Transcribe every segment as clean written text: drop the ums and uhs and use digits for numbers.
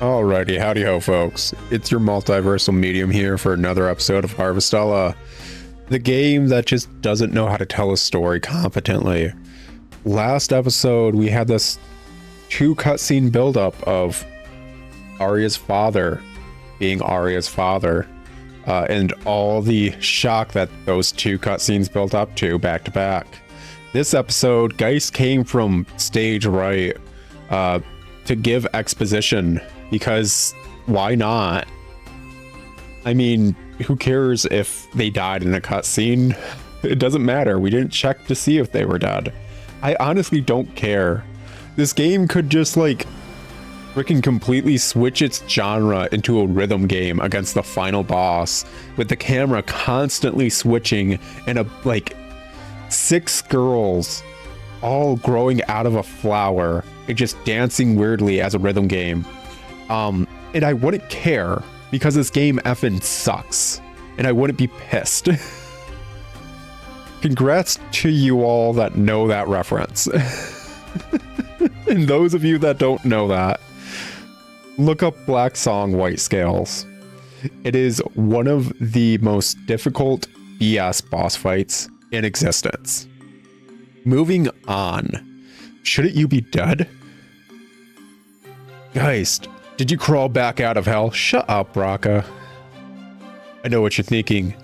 Alrighty, howdy ho folks. It's your multiversal medium here for another episode of Harvestella, the game that just doesn't know how to tell a story competently. Last episode we had this 2 cutscene buildup of Arya's father being Arya's father, and all the shock that those 2 cutscenes built up to back to back. This episode, Geist came from stage right to give exposition, because why not? I mean, who cares if they died in a cutscene? It doesn't matter. We didn't check to see if they were dead. I honestly don't care. This game could just like freaking completely switch its genre into a rhythm game against the final boss, with the camera constantly switching and like 6 girls all growing out of a flower and just dancing weirdly as a rhythm game. And I wouldn't care because this game effing sucks, and I wouldn't be pissed. Congrats to you all that know that reference. And those of you that don't know that, look up Black Song White Scales. It is one of the most difficult BS boss fights in existence. Moving on. Shouldn't you be dead? Geist, did you crawl back out of hell? Shut up, Raka. I know what you're thinking,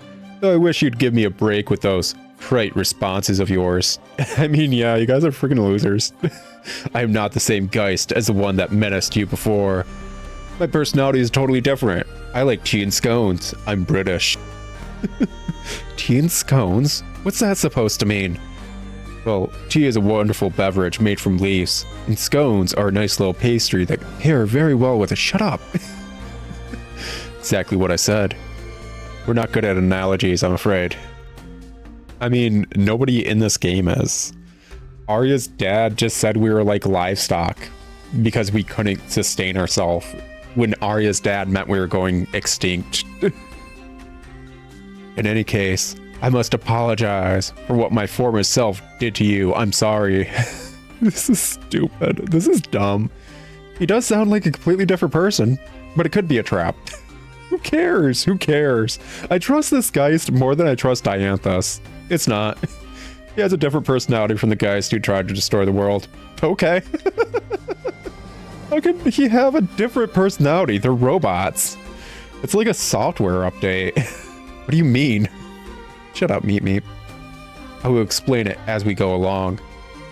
though I wish you'd give me a break with those trite responses of yours. I mean, yeah, you guys are freaking losers. I am not the same Geist as the one that menaced you before. My personality is totally different. I like tea and scones. I'm British. Tea and scones? What's that supposed to mean? Well, tea is a wonderful beverage made from leaves, and scones are a nice little pastry that pair very well with it. Shut up! Exactly what I said. We're not good at analogies, I'm afraid. I mean, nobody in this game is. Arya's dad just said we were like livestock because we couldn't sustain ourselves, when Arya's dad meant we were going extinct. In any case, I must apologize for what my former self did to you. I'm sorry. This is stupid. This is dumb. He does sound like a completely different person, but it could be a trap. Who cares? Who cares? I trust this Geist more than I trust Dianthus. It's not. He has a different personality from the Geist who tried to destroy the world. Okay. How can he have a different personality? They're robots. It's like a software update. What do you mean? Shut up, Meep Meep. I will explain it as we go along.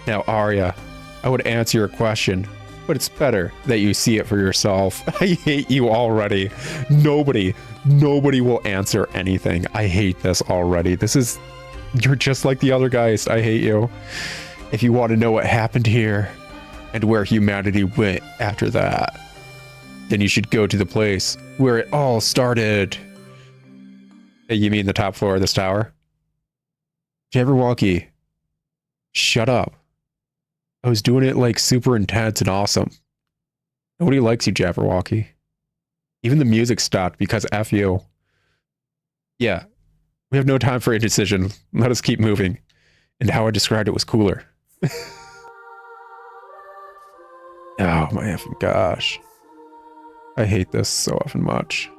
Now, Arya, I would answer your question, but it's better that you see it for yourself. I hate you already. Nobody will answer anything. I hate this already. You're just like the other guys. I hate you. If you want to know what happened here and where humanity went after that, then you should go to the place where it all started. Hey, you mean the top floor of this tower? Jabberwocky, shut up. I was doing it like super intense and awesome. Nobody likes you, Jabberwocky. Even the music stopped because F you. Yeah, we have no time for indecision. Let us keep moving. And how I described it was cooler. Oh my effing gosh. I hate this so effing much.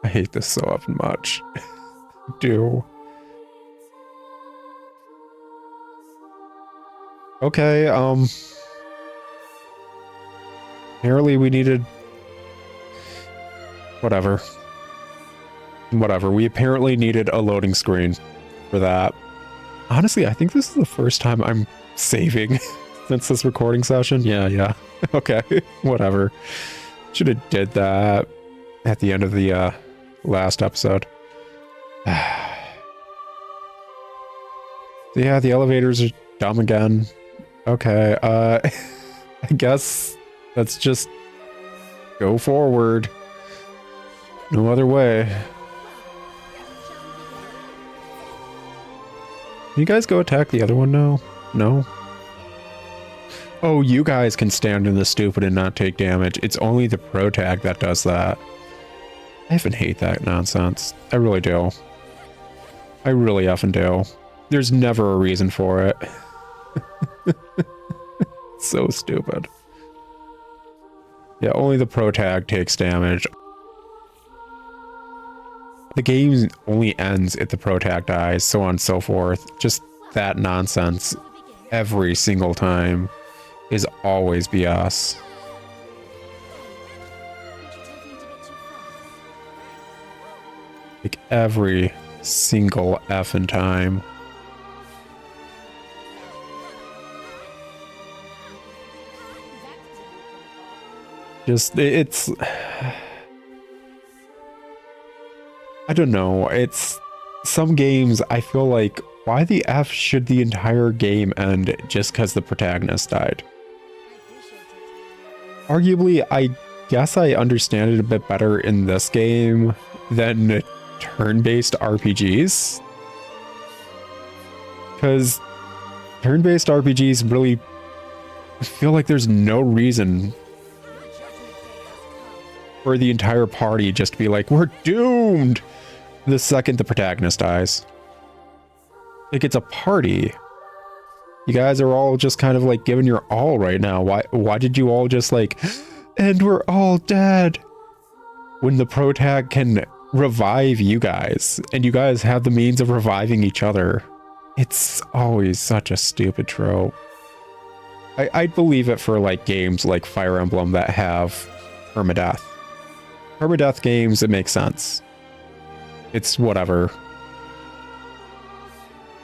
I hate this so effing much. I do. Okay, apparently we needed... Whatever, we apparently needed a loading screen for that. Honestly, I think this is the first time I'm saving since this recording session. Yeah. Okay, whatever. Should have did that at the end of the last episode. Yeah, the elevators are dumb again. Okay, I guess let's just go forward. No other way. You guys go attack the other one now? No? Oh, you guys can stand in the stupid and not take damage. It's only the pro tag that does that. I effing hate that nonsense. I really do. I really effing do. There's never a reason for it. It's so stupid. Yeah, only the pro tag takes damage. The game only ends if the pro tag dies, so on and so forth. Just that nonsense every single time is always BS. Like every single effing time. Just, it's... I don't know, it's... Some games, I feel like, why the F should the entire game end just because the protagonist died? Arguably, I guess I understand it a bit better in this game than turn-based RPGs. Because turn-based RPGs really feel like there's no reason for the entire party just to be like, we're doomed the second the protagonist dies. Like, it's a party. You guys are all just kind of like giving your all right now. Why did you all just like, and we're all dead? When the pro tag can revive you guys, and you guys have the means of reviving each other. It's always such a stupid trope. I'd believe it for like games like Fire Emblem that have permadeath. Permadeath games, it makes sense. It's whatever.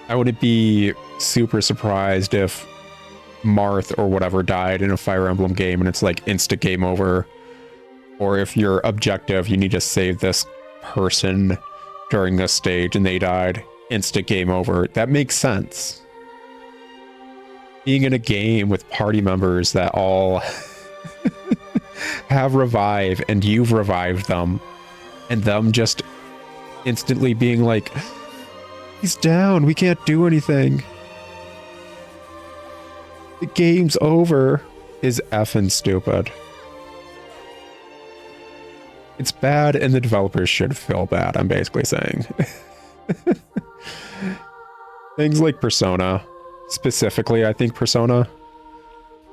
I wouldn't be super surprised if Marth or whatever died in a Fire Emblem game and it's like instant game over. Or if your objective, you need to save this person during this stage and they died, instant game over. That makes sense. Being in a game with party members that all have revive and you've revived them, and them just instantly being like, he's down, we can't do anything, the game's over, is effing stupid. It's bad and the developers should feel bad, I'm basically saying. Things like Persona, specifically, I think Persona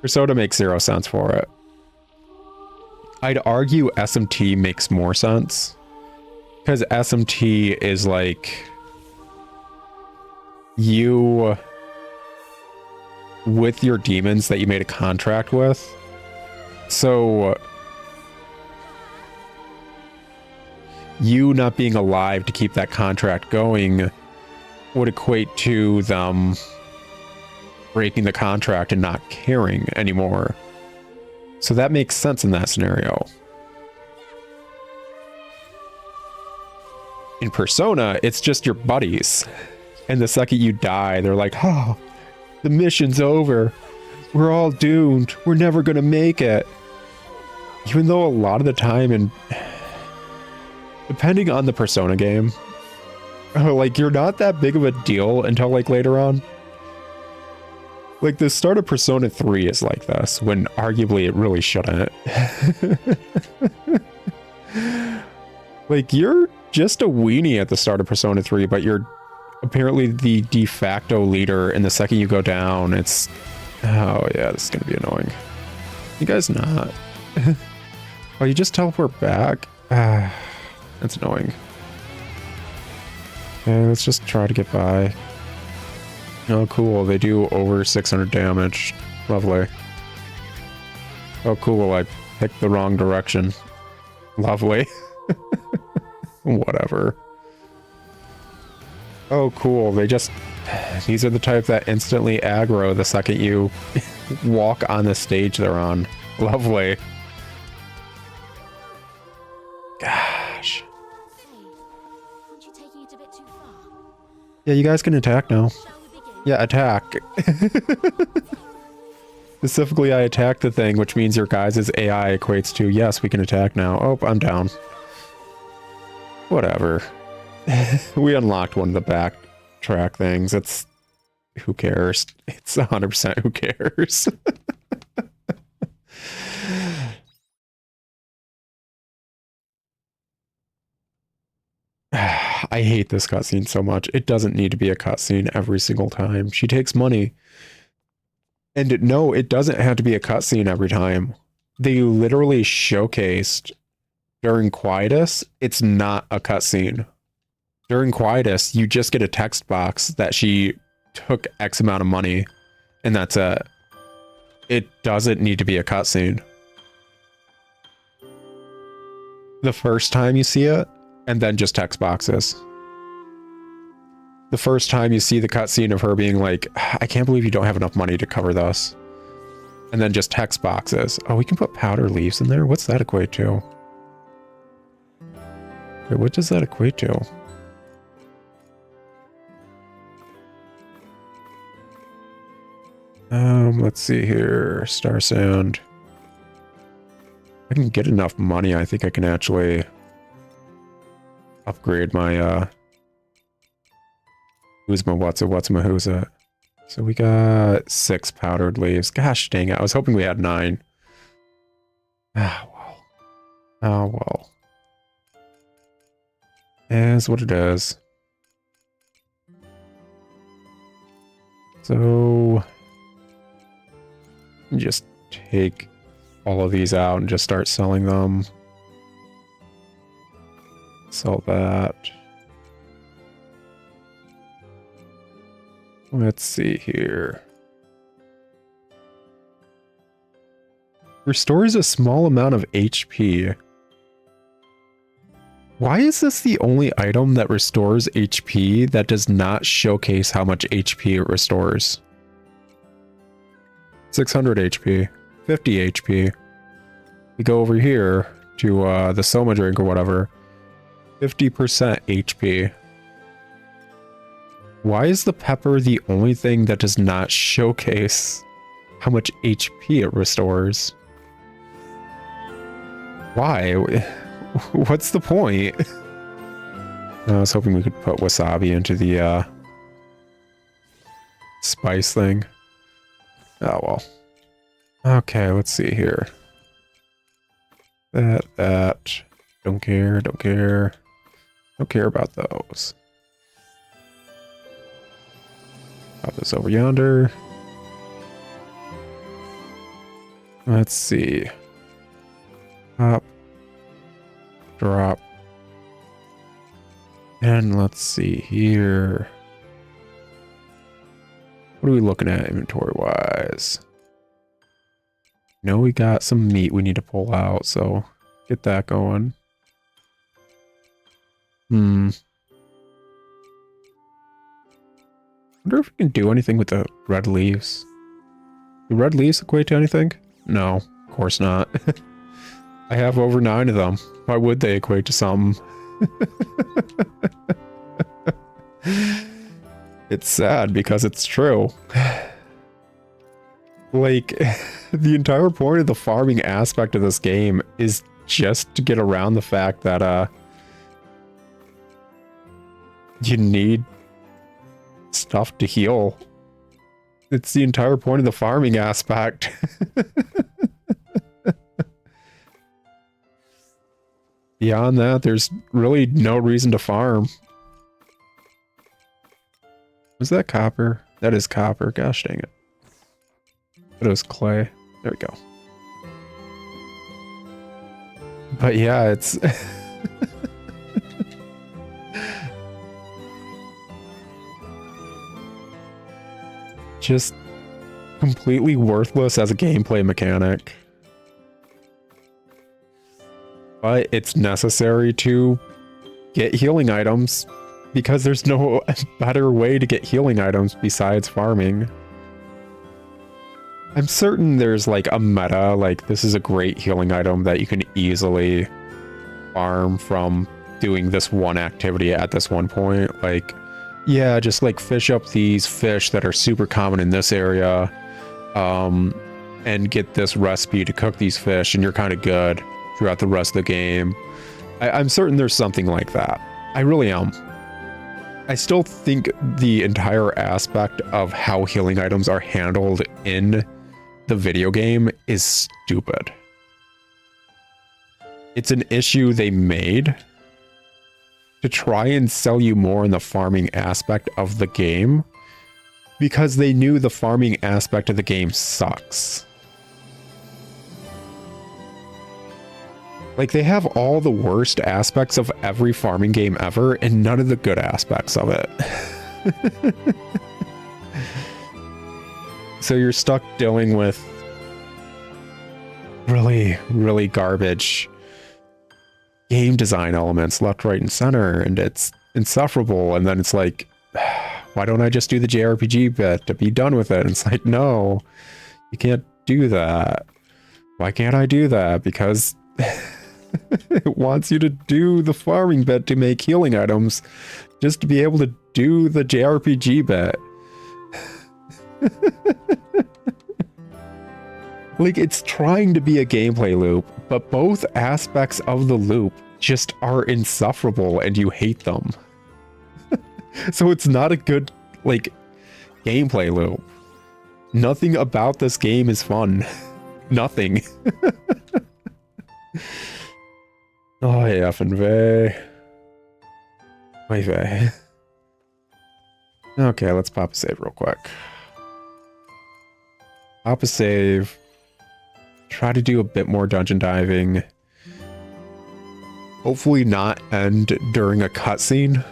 makes zero sense for it. I'd argue SMT makes more sense, because SMT is like you with your demons that you made a contract with. So you not being alive to keep that contract going would equate to them breaking the contract and not caring anymore. So that makes sense in that scenario. In Persona, it's just your buddies. And the second you die, they're like, oh, the mission's over. We're all doomed. We're never gonna make it. Even though a lot of the time, and depending on the Persona game, like, you're not that big of a deal until like later on. Like, the start of Persona 3 is like this, when arguably it really shouldn't. Like, you're just a weenie at the start of Persona 3, but you're apparently the de facto leader, and the second you go down, it's... Oh yeah, this is gonna be annoying. You guys not. Oh, you just teleport back? That's annoying. Okay, let's just try to get by. Oh, cool. They do over 600 damage. Lovely. Oh, cool. I picked the wrong direction. Lovely. Whatever. Oh, cool. They just... These are the type that instantly aggro the second you walk on the stage they're on. Lovely. Gosh. Yeah, you guys can attack now. Yeah, attack. Specifically, I attacked the thing, which means your guys' AI equates to, yes, we can attack now. Oh, I'm down. Whatever. We unlocked one of the backtrack things. It's... Who cares? It's 100% who cares. I hate this cutscene so much. It doesn't need to be a cutscene every single time. She takes money. And no, it doesn't have to be a cutscene every time. they literally showcased during Quietus, it's not a cutscene. During Quietus, you just get a text box that she took X amount of money, and that's it. It doesn't need to be a cutscene. The first time you see it, and then just text boxes. The first time you see the cutscene of her being like, I can't believe you don't have enough money to cover this. And then just text boxes. Oh, we can put powder leaves in there? What's that equate to? Wait, what does that equate to? Let's see here. Star Sand. I can get enough money. I think I can actually upgrade my, who's it? So we got 6 powdered leaves. Gosh dang it. I was hoping we had 9. Ah, well. Oh, well. Is what it is. So just take all of these out and just start selling them. Sell that. Let's see here. Restores a small amount of HP. Why is this the only item that restores HP that does not showcase how much HP it restores? 600 HP, 50 HP. We go over here to the Soma drink or whatever. 50% HP. Why is the pepper the only thing that does not showcase how much HP it restores? Why? What's the point? I was hoping we could put wasabi into the spice thing. Oh well. Okay, let's see here. That. Don't care. Don't care about those. Pop this over yonder. Let's see. Up. Drop. And let's see here. What are we looking at inventory wise? No, we got some meat we need to pull out, so get that going. Wonder if we can do anything with the red leaves. Do red leaves equate to anything? No, of course not. I have over 9 of them. Why would they equate to something? It's sad because it's true. Like, the entire point of the farming aspect of this game is just to get around the fact that, you need stuff to heal. It's the entire point of the farming aspect. Beyond that, there's really no reason to farm. Was that copper? That is copper. Gosh dang it. But it was clay. There we go. But yeah, it's... just completely worthless as a gameplay mechanic. But it's necessary to get healing items because there's no better way to get healing items besides farming. I'm certain there's like a meta, like this is a great healing item that you can easily farm from doing this one activity at this one point. Like, yeah, just like fish up these fish that are super common in this area, and get this recipe to cook these fish, and you're kind of good throughout the rest of the game. I'm certain there's something like that. I really am. I still think the entire aspect of how healing items are handled in the video game is stupid. It's an issue they made to try and sell you more in the farming aspect of the game because they knew the farming aspect of the game sucks. Like, they have all the worst aspects of every farming game ever and none of the good aspects of it. So you're stuck dealing with really, really garbage game design elements left, right, and center, and it's insufferable. And then it's like, why don't I just do the JRPG bit to be done with it? And it's like, no, you can't do that. Why can't I do that? Because it wants you to do the farming bit to make healing items just to be able to do the JRPG bit. Like, it's trying to be a gameplay loop, but both aspects of the loop just are insufferable and you hate them. So it's not a good, like, gameplay loop. Nothing about this game is fun. Nothing. Oh, yeah, effing vey. Wait, vey. Okay, let's pop a save real quick. Pop a save. Try to do a bit more dungeon diving. Hopefully not end during a cutscene.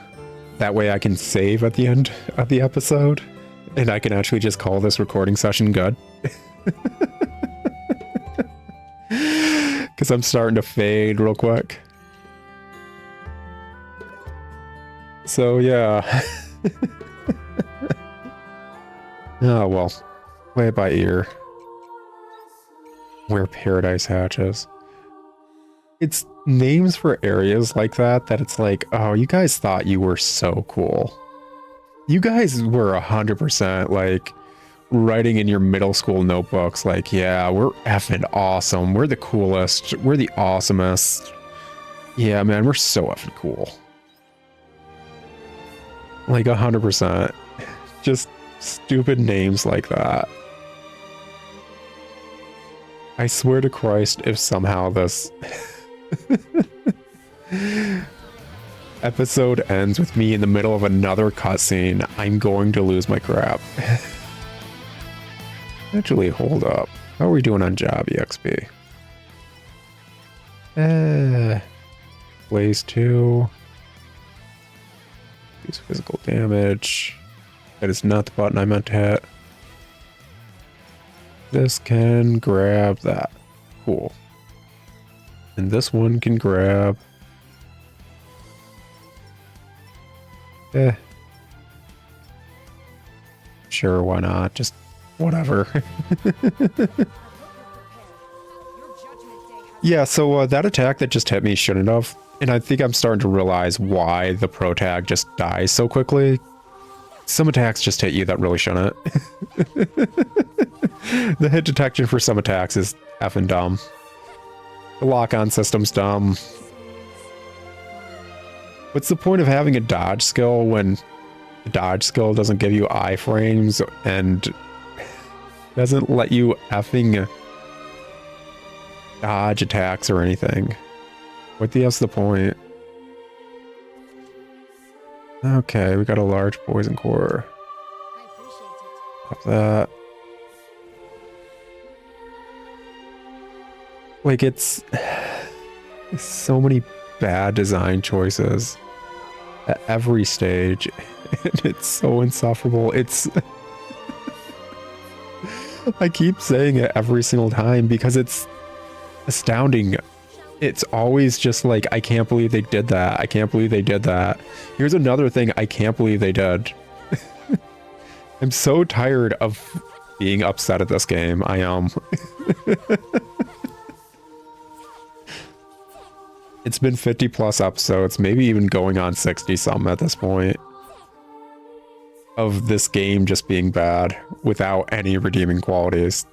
That way I can save at the end of the episode. And I can actually just call this recording session good. Because I'm starting to fade real quick. So yeah. Oh well. Play it by ear. Where paradise hatches. It's names for areas like that it's like, oh, you guys thought you were so cool. You guys were 100% like writing in your middle school notebooks like, yeah, we're effing awesome. We're the coolest. We're the awesomest. Yeah, man, we're so effing cool. Like 100%. Just stupid names like that. I swear to Christ, if somehow this episode ends with me in the middle of another cutscene, I'm going to lose my crap. Actually, hold up. How are we doing on job EXP? Blaze 2. Use physical damage. That is not the button I meant to hit. This can grab that. Cool. And this one can grab... Sure, why not? Just whatever. Yeah, so that attack that just hit me shouldn't have. And I think I'm starting to realize why the pro tag just dies so quickly. Some attacks just hit you that really shouldn't. The hit detection for some attacks is effing dumb. The lock-on system's dumb. What's the point of having a dodge skill when the dodge skill doesn't give you iframes and doesn't let you effing dodge attacks or anything? What the hell's the point? Okay, we got a large poison core. Pop that. Like, it's so many bad design choices at every stage. And it's so insufferable. It's... I keep saying it every single time because it's astounding. It's always just like, I can't believe they did that. I can't believe they did that. Here's another thing I can't believe they did. I'm so tired of being upset at this game. I am. It's been 50 plus episodes, maybe even going on 60 something at this point, of this game just being bad without any redeeming qualities.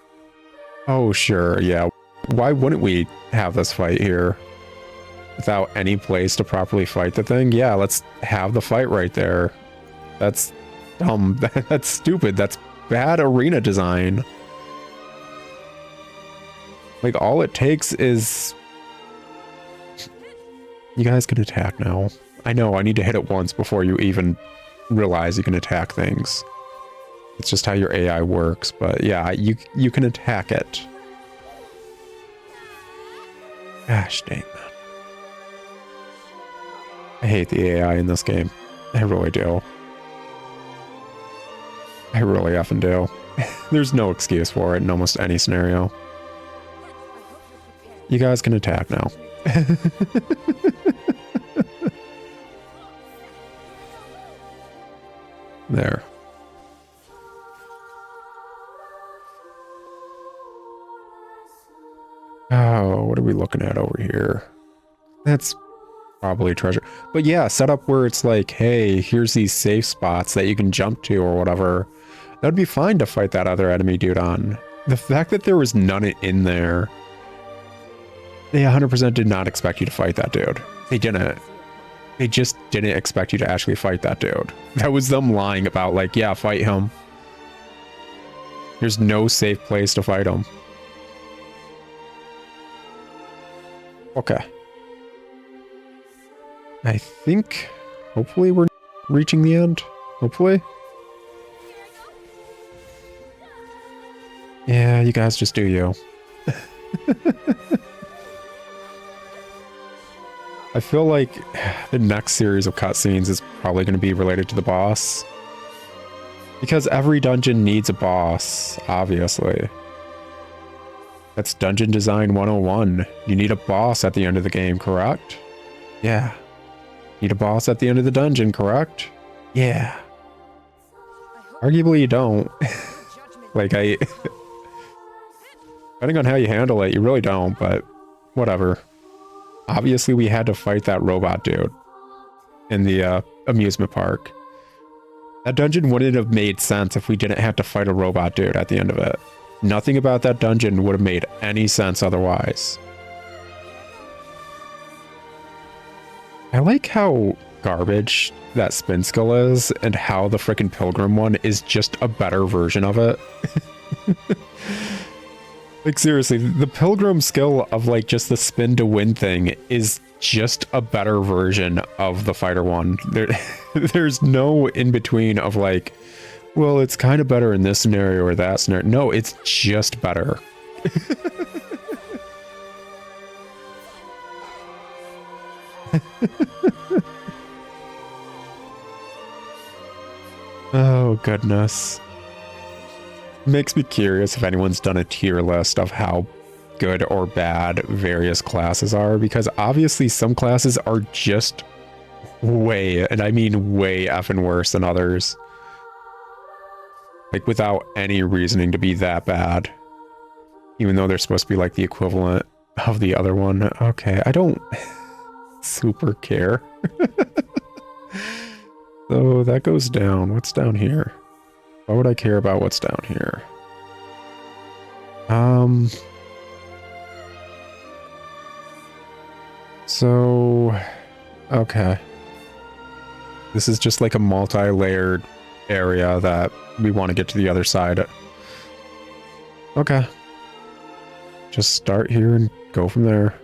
Oh, sure, yeah. Why wouldn't we have this fight here without any place to properly fight the thing? Yeah, let's have the fight right there. That's dumb. That's stupid. That's bad arena design. Like, all it takes is... You guys can attack now. I know, I need to hit it once before you even realize you can attack things. It's just how your AI works, but yeah, you can attack it. Gosh dang, man. I hate the AI in this game. I really do. I really effing do. There's no excuse for it in almost any scenario. You guys can attack now. There. Oh, what are we looking at over here? That's probably treasure. But yeah, set up where it's like, hey, here's these safe spots that you can jump to or whatever. That'd be fine to fight that other enemy dude on. The fact that there was none in there, they 100% did not expect you to fight that dude. They didn't. They just didn't expect you to actually fight that dude. That was them lying about like, yeah, fight him. There's no safe place to fight him. Okay. I think, hopefully we're reaching the end. Hopefully. Yeah, you guys just do you. I feel like the next series of cutscenes is probably going to be related to the boss. Because every dungeon needs a boss, obviously. That's Dungeon Design 101. You need a boss at the end of the game, correct? Yeah. Need a boss at the end of the dungeon, correct? Yeah. Arguably you don't. Like, depending on how you handle it, you really don't, but whatever. Obviously, we had to fight that robot dude in the amusement park. That dungeon wouldn't have made sense if we didn't have to fight a robot dude at the end of it. Nothing about that dungeon would have made any sense otherwise. I like how garbage that spin skill is and how the frickin' Pilgrim one is just a better version of it. Like seriously, the Pilgrim skill of like just the spin to win thing is just a better version of the fighter one. There's no in between of like, well, it's kind of better in this scenario or that scenario. No, it's just better. Oh, goodness. Makes me curious if anyone's done a tier list of how good or bad various classes are, because obviously some classes are just way, and I mean way effing worse than others. Like without any reasoning to be that bad. Even though they're supposed to be like the equivalent of the other one. Okay, I don't super care. So that goes down. What's down here? Why would I care about what's down here? So, okay. This is just like a multi-layered area that we want to get to the other side. Okay. Just start here and go from there.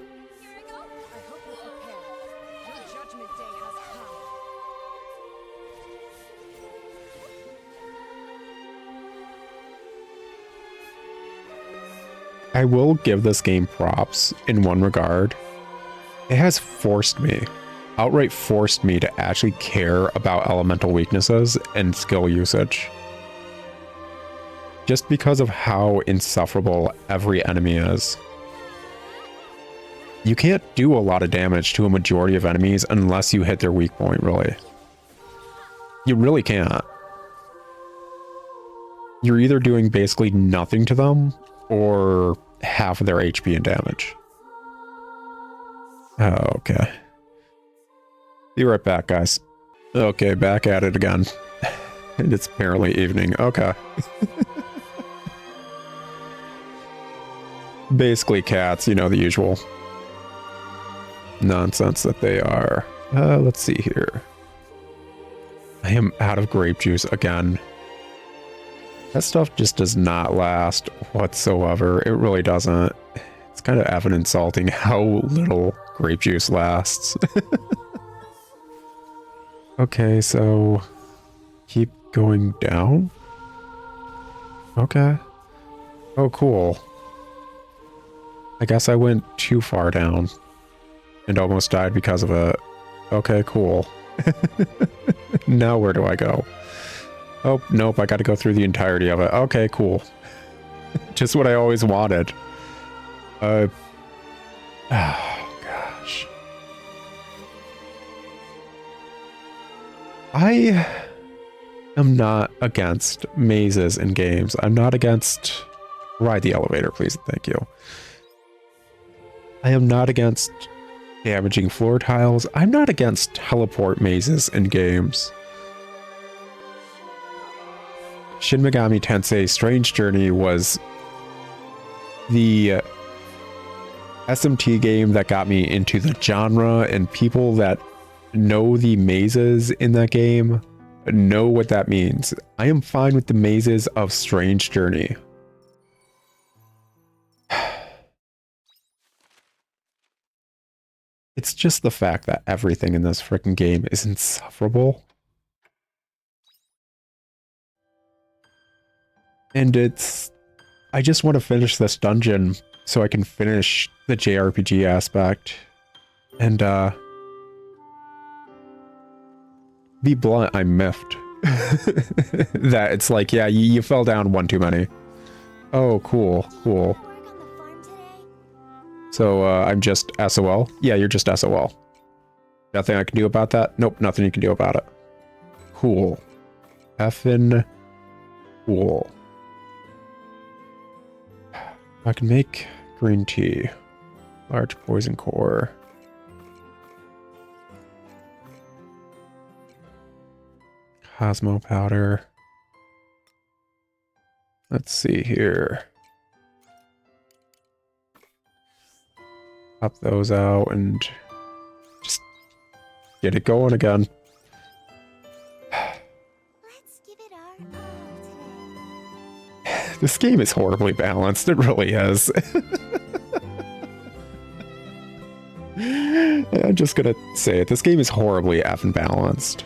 I will give this game props in one regard. It has forced me, outright forced me to actually care about elemental weaknesses and skill usage. Just because of how insufferable every enemy is. You can't do a lot of damage to a majority of enemies unless you hit their weak point, really. You really can't. You're either doing basically nothing to them, or half of their HP and damage. Oh, okay. Be right back, guys. Okay, back at it again. And it's apparently evening. Okay. Basically cats, you know, the usual nonsense that they are. Let's see here. I am out of grape juice again. That stuff just does not last whatsoever. It really doesn't. It's kind of effing insulting how little grape juice lasts. Okay, so keep going down. Okay. Oh, cool. I guess I went too far down and almost died because of it. Okay, cool. Now where do I go? Oh, nope, I gotta go through the entirety of it. Okay, cool. Just what I always wanted. Oh, gosh. I am not against mazes in games. I'm not against... Ride the elevator, please. Thank you. I am not against damaging floor tiles. I'm not against teleport mazes in games. Shin Megami Tensei Strange Journey was the SMT game that got me into the genre, and people that know the mazes in that game know what that means. I am fine with the mazes of Strange Journey. It's just the fact that everything in this freaking game is insufferable. And I just want to finish this dungeon so I can finish the JRPG aspect. And, be blunt, I'm miffed. That it's like, yeah, you fell down one too many. Oh, cool, cool. So, I'm just SOL? Yeah, you're just SOL. Nothing I can do about that? Nope, nothing you can do about it. Cool. Effin' cool. I can make green tea. Large poison core. Cosmo powder. Let's see here. Pop those out and just get it going again. Let's give it our all today. This game is horribly balanced. It really is. I'm just gonna say it. This game is horribly effing balanced.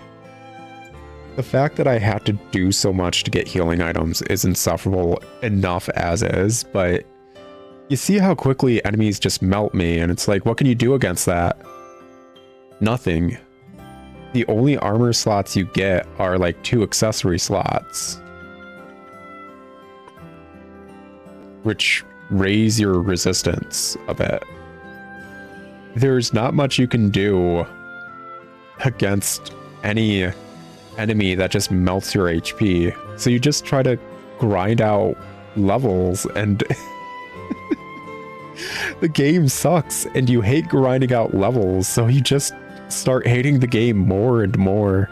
The fact that I had to do so much to get healing items is insufferable enough as is, but you see how quickly enemies just melt me, and it's like, what can you do against that? Nothing. The only armor slots you get are like 2 accessory slots, which raise your resistance a bit. There's not much you can do against any enemy that just melts your HP. So you just try to grind out levels, and the game sucks, and you hate grinding out levels, so you just start hating the game more and more.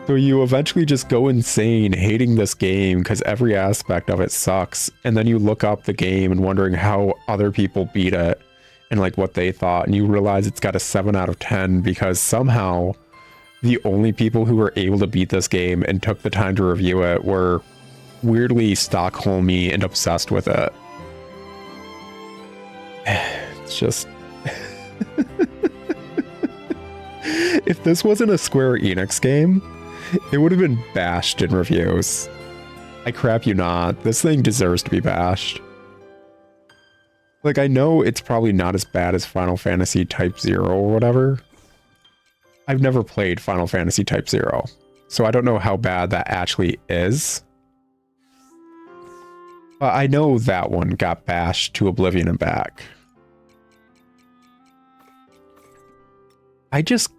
So you eventually just go insane hating this game because every aspect of it sucks, and then you look up the game and wondering how other people beat it and like what they thought, and you realize it's got a 7 out of 10 because somehow the only people who were able to beat this game and took the time to review it were weirdly Stockholmy and obsessed with it. It's just... If this wasn't a Square Enix game, it would have been bashed in reviews. I crap you not. This thing deserves to be bashed. Like, I know it's probably not as bad as Final Fantasy Type 0 or whatever. I've never played Final Fantasy Type 0, so I don't know how bad that actually is. But I know that one got bashed to oblivion and back. I just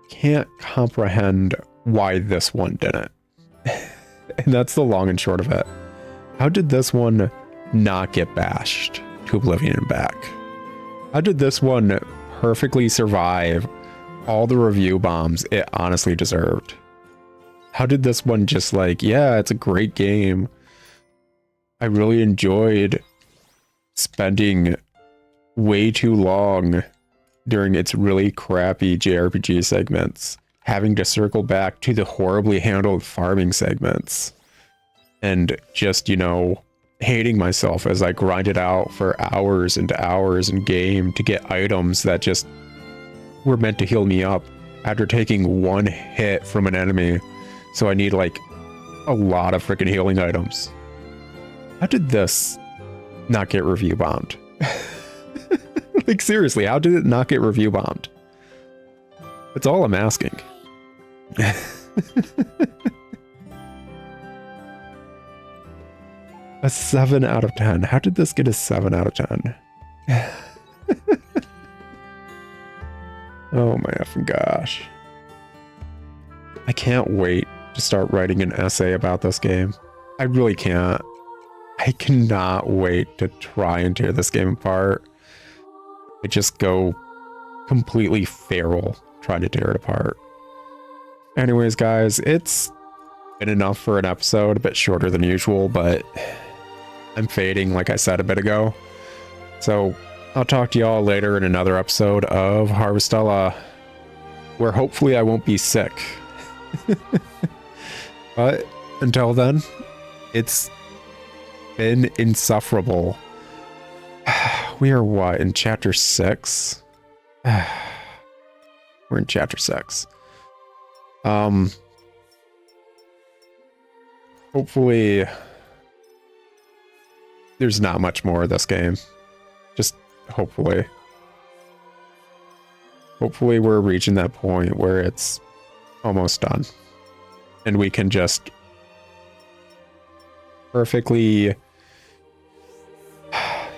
can't comprehend why this one didn't. And that's the long and short of it. How did this one not get bashed to oblivion and back? How did this one perfectly survive all the review bombs it honestly deserved? How did this one just like, yeah, it's a great game. I really enjoyed spending way too long during its really crappy JRPG segments, having to circle back to the horribly handled farming segments, and just, you know, hating myself as I grinded out for hours and hours in game to get items that just were meant to heal me up after taking one hit from an enemy. So I need like a lot of freaking healing items. How did this not get review bombed? Like, seriously, how did it not get review bombed? That's all I'm asking. A 7 out of 10. How did this get a 7 out of 10? Oh my effing gosh. I can't wait to start writing an essay about this game. I really can't. I cannot wait to try and tear this game apart. I just go completely feral trying to tear it apart. Anyways, guys, it's been enough for an episode, a bit shorter than usual, but I'm fading, like I said a bit ago. So I'll talk to y'all later in another episode of Harvestella, where hopefully I won't be sick. But until then, it's been insufferable. We are what, in chapter 6? We're in chapter 6. Hopefully there's not much more of this game. Just hopefully. Hopefully we're reaching that point where it's almost done. And we can just perfectly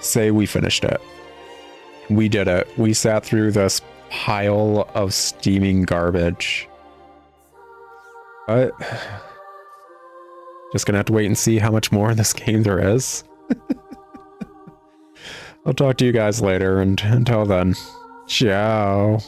say we finished it. We did it. We sat through this pile of steaming garbage. But just gonna have to wait and see how much more in this game there is. I'll talk to you guys later, and until then, ciao.